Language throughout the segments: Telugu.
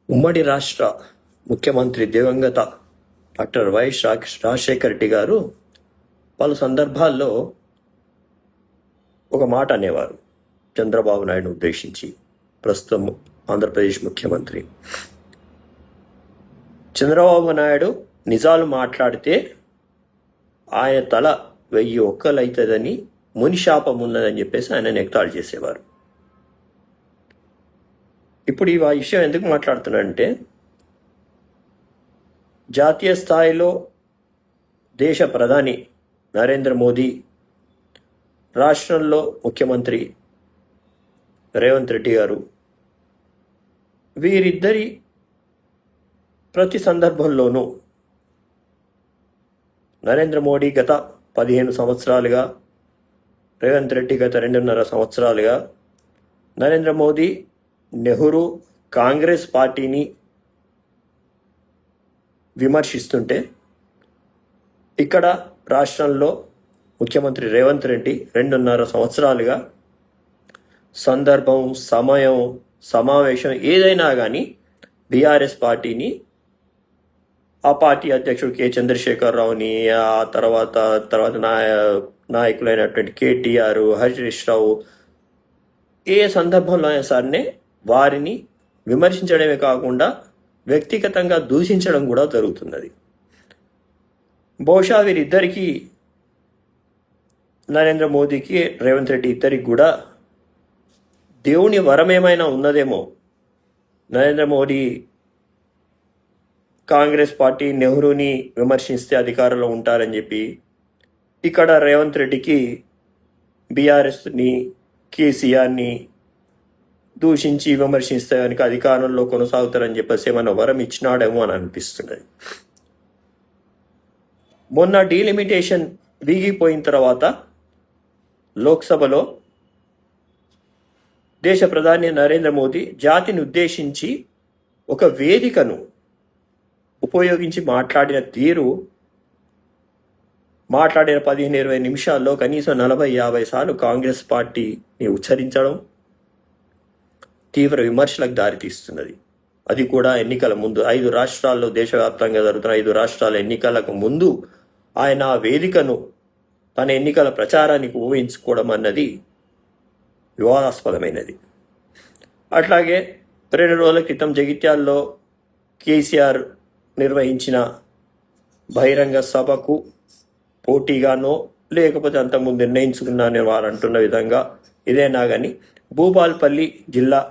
ఉమ్మడి రాష్ట్ర ముఖ్యమంత్రి దివంగత డాక్టర్ వైఎస్ రాజశేఖర రెడ్డి గారు పలు సందర్భాల్లో ఒక మాట అనేవారు చంద్రబాబు నాయుడును ఉద్దేశించి. ప్రస్తుతం ఆంధ్రప్రదేశ్ ముఖ్యమంత్రి చంద్రబాబు నాయుడు నిజాలు మాట్లాడితే ఆయన తల 1000 ఒక్కలైతుందని మునిశాపం ఉన్నదని చెప్పేసి ఆయన ఎగతాళి చేసేవారు. ఇప్పుడు ఈ విషయం ఎందుకు మాట్లాడుతున్నానంటే, జాతీయ స్థాయిలో దేశ ప్రధాని నరేంద్ర మోదీ, రాష్ట్రంలో ముఖ్యమంత్రి రేవంత్ రెడ్డి గారు, వీరిద్దరి ప్రతి సందర్భంలోనూ నరేంద్ర మోడీ గత 15 సంవత్సరాలుగా, రేవంత్ రెడ్డి గత 2.5 సంవత్సరాలుగా, నరేంద్ర మోదీ, నెహ్రూ, కాంగ్రెస్ పార్టీని విమర్శిస్తుంటే, ఇక్కడ రాష్ట్రంలో ముఖ్యమంత్రి రేవంత్ రెడ్డి 2.5 సంవత్సరాలుగా సందర్భం, సమయం, సమావేశం ఏదైనా కానీ బీఆర్ఎస్ పార్టీని, ఆ పార్టీ అధ్యక్షుడు కె చంద్రశేఖరరావుని, ఆ తర్వాత నాయకులైనటువంటి కేటీఆర్, హరీష్ రావు, ఏ సందర్భంలో అయినా సరే వారిని విమర్శించడమే కాకుండా వ్యక్తిగతంగా దూషించడం కూడా జరుగుతున్నది. బహుశా వీరిద్దరికీ, నరేంద్ర మోదీకి, రేవంత్ రెడ్డి ఇద్దరికి కూడా దేవుని వరం ఏమైనా ఉన్నదేమో. నరేంద్ర మోడీ కాంగ్రెస్ పార్టీ నెహ్రూని విమర్శిస్తే అధికారంలో ఉంటారని చెప్పి, ఇక్కడ రేవంత్ రెడ్డికి బీఆర్ఎస్ని, కేసీఆర్ని దూషించి విమర్శిస్తే కనుక అధికారంలో కొనసాగుతారని చెప్పేసి ఏమైనా వరం ఇచ్చినాడేమో అని అనిపిస్తున్నది. మొన్న డీలిమిటేషన్ వీగిపోయిన తర్వాత లోక్సభలో దేశ ప్రధాని నరేంద్ర మోదీ జాతిని ఉద్దేశించి ఒక వేదికను ఉపయోగించి మాట్లాడిన తీరు, మాట్లాడిన 15-20 నిమిషాల్లో కనీసం 40-50 సార్లు కాంగ్రెస్ పార్టీని ఉచ్చరించడం తీవ్ర విమర్శలకు దారితీస్తున్నది. అది కూడా ఎన్నికల ముందు, 5 రాష్ట్రాల్లో, దేశవ్యాప్తంగా జరుగుతున్న 5 రాష్ట్రాల ఎన్నికలకు ముందు ఆయన ఆ వేదికను తన ఎన్నికల ప్రచారానికి ఊహించుకోవడం అన్నది వివాదాస్పదమైనది. అట్లాగే 2 రోజుల క్రితం జగిత్యాల్లో కేసీఆర్ నిర్వహించిన బహిరంగ సభకు పోటీగానో లేకపోతే అంతకుముందు నిర్ణయించుకున్నానని వారు అంటున్న విధంగా ఇదేనా కానీ భూపాల్పల్లి జిల్లా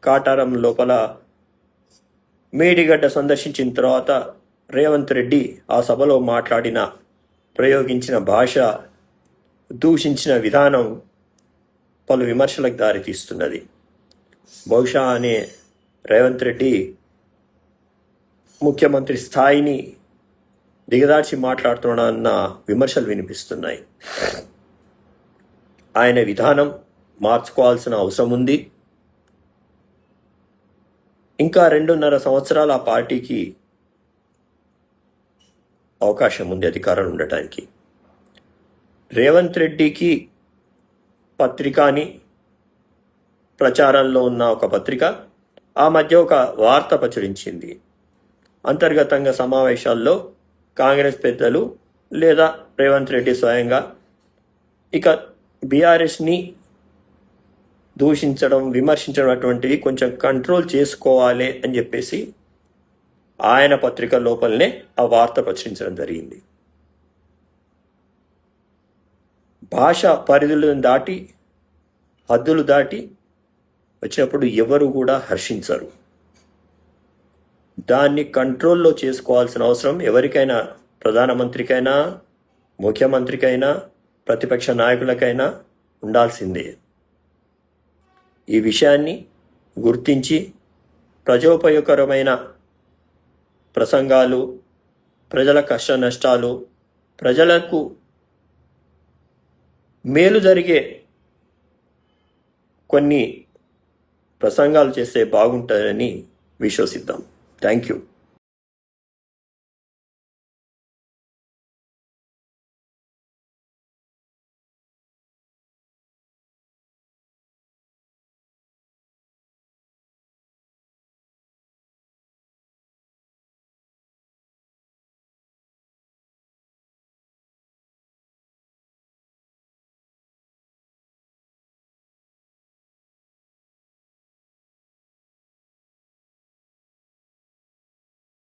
కాటారం లోపల మేడిగడ్డ సందర్శించిన తర్వాత రేవంత్ రెడ్డి ఆ సభలో ప్రయోగించిన భాష, దూషించిన విధానం పలు విమర్శలకు దారితీస్తున్నది. బహుశా అనే రేవంత్ రెడ్డి ముఖ్యమంత్రి స్థాయిని దిగదార్చి మాట్లాడుతున్నాడన్న విమర్శలు వినిపిస్తున్నాయి. ఆయన విధానం మార్చుకోవాల్సిన అవసరం ఉంది. ఇంకా 2.5 సంవత్సరాల ఆ పార్టీకి అవకాశం ఉంది అధికారంలో ఉండటానికి. రేవంత్ రెడ్డికి పత్రికని, ప్రచారంలో ఉన్న ఒక పత్రిక ఆ మధ్య ఒక వార్త ప్రచురించింది. అంతర్గతంగా సమావేశాల్లో కాంగ్రెస్ పెద్దలు లేదా రేవంత్ రెడ్డి స్వయంగా ఇక బీఆర్ఎస్ని దూషించడం, విమర్శించడం అటువంటివి కొంచెం కంట్రోల్ చేసుకోవాలి అని చెప్పేసి ఆయన పత్రిక లోపలనే ఆ వార్త ప్రచురించడం జరిగింది. భాష పరిధులను దాటి, హద్దులు దాటి వచ్చినప్పుడు ఎవరు కూడా హర్షించరు. దాన్ని కంట్రోల్లో చేసుకోవాల్సిన అవసరం ఎవరికైనా, ప్రధానమంత్రికైనా, ముఖ్యమంత్రికైనా, ప్రతిపక్ష నాయకులకైనా ఉండాల్సిందే. ఈ విషయాన్ని గుర్తించి ప్రజోపయోగకరమైన ప్రసంగాలు, ప్రజల కష్ట నష్టాలు, ప్రజలకు మేలు జరిగే కొన్ని ప్రసంగాలు చేస్తే బాగుంటుందని విశ్వసిద్దాం. Thank you.